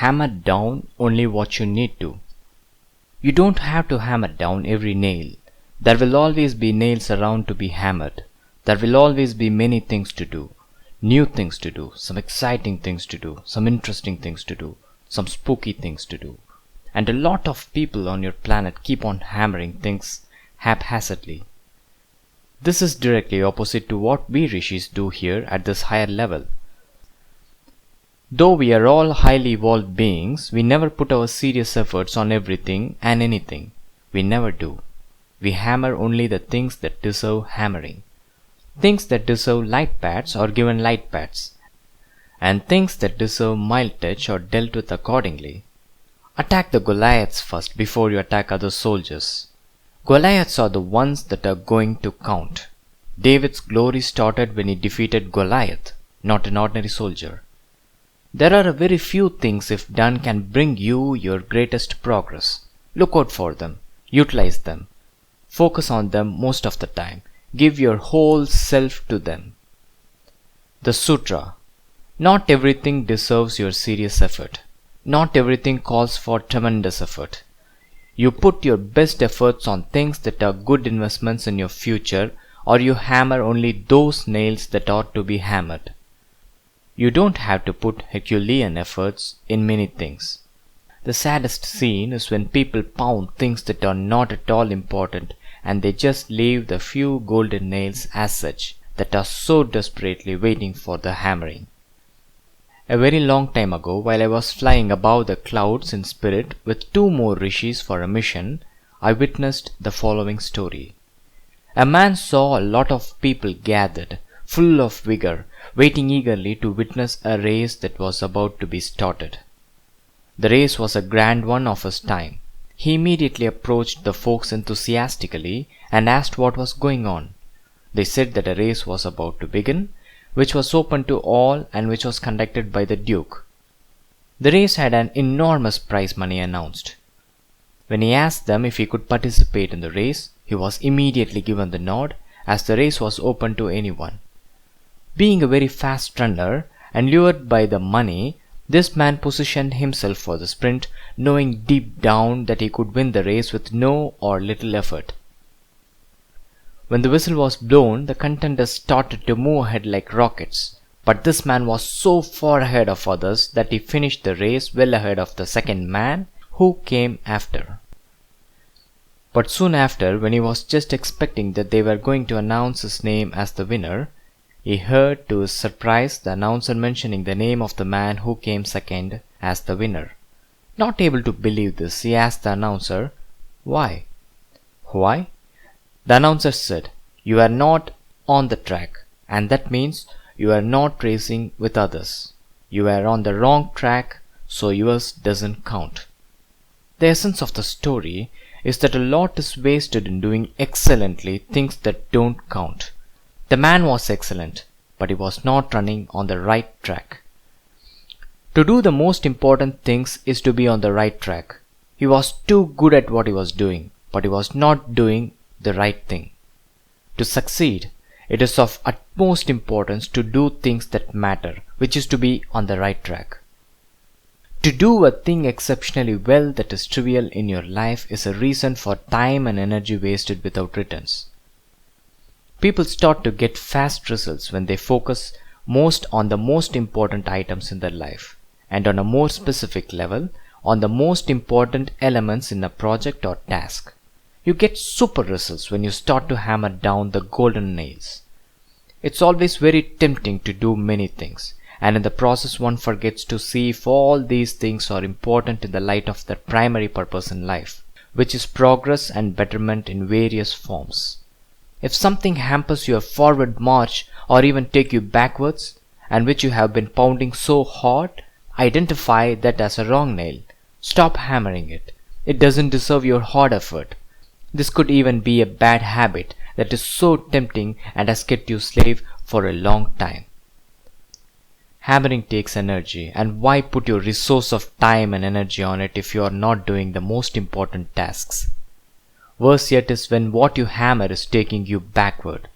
Hammer down only what you need to. You don't have to hammer down every nail. There will always be nails around to be hammered. There will always be many things to do. New things to do, some exciting things to do, some interesting things to do, some spooky things to do. And a lot of people on your planet keep on hammering things haphazardly. This is directly opposite to what we rishis do here at this higher level. Though we are all highly evolved beings, we never put our serious efforts on everything and anything. We never do. We hammer only the things that deserve hammering. Things that deserve light pats are given light pats, and things that deserve mild touch are dealt with accordingly. Attack the Goliaths first before you attack other soldiers. Goliaths are the ones that are going to count. David's glory started when he defeated Goliath, not an ordinary soldier. There are a very few things, if done, can bring you your greatest progress. Look out for them. Utilize them. Focus on them most of the time. Give your whole self to them. The Sutra. Not everything deserves your serious effort. Not everything calls for tremendous effort. You put your best efforts on things that are good investments in your future, or you hammer only those nails that ought to be hammered. You don't have to put Herculean efforts in many things. The saddest scene is when people pound things that are not at all important, and they just leave the few golden nails as such that are so desperately waiting for the hammering. A very long time ago, while I was flying above the clouds in spirit with 2 more rishis for a mission, I witnessed the following story. A man saw a lot of people gathered, full of vigor, waiting eagerly to witness a race that was about to be started. The race was a grand one of his time. He immediately approached the folks enthusiastically and asked what was going on. They said that a race was about to begin, which was open to all and which was conducted by the Duke. The race had an enormous prize money announced. When he asked them if he could participate in the race, he was immediately given the nod, as the race was open to anyone. Being a very fast runner and lured by the money, this man positioned himself for the sprint, knowing deep down that he could win the race with no or little effort. When the whistle was blown, the contenders started to move ahead like rockets, but this man was so far ahead of others that he finished the race well ahead of the second man who came after. But soon after, when he was just expecting that they were going to announce his name as the winner, he heard to his surprise the announcer mentioning the name of the man who came second as the winner. Not able to believe this, he asked the announcer, "Why?" "Why?" The announcer said, "You are not on the track, and that means you are not racing with others. You are on the wrong track, so yours doesn't count." The essence of the story is that a lot is wasted in doing excellently things that don't count. The man was excellent, but he was not running on the right track. To do the most important things is to be on the right track. He was too good at what he was doing, but he was not doing the right thing. To succeed, it is of utmost importance to do things that matter, which is to be on the right track. To do a thing exceptionally well that is trivial in your life is a reason for time and energy wasted without returns. People start to get fast results when they focus most on the most important items in their life, and on a more specific level, on the most important elements in a project or task. You get super results when you start to hammer down the golden nails. It's always very tempting to do many things, and in the process one forgets to see if all these things are important in the light of their primary purpose in life, which is progress and betterment in various forms. If something hampers your forward march or even take you backwards, and which you have been pounding so hard, identify that as a wrong nail. Stop hammering it. It doesn't deserve your hard effort. This could even be a bad habit that is so tempting and has kept you slave for a long time. Hammering takes energy, and why put your resource of time and energy on it if you are not doing the most important tasks? Worse yet is when what you hammer is taking you backward.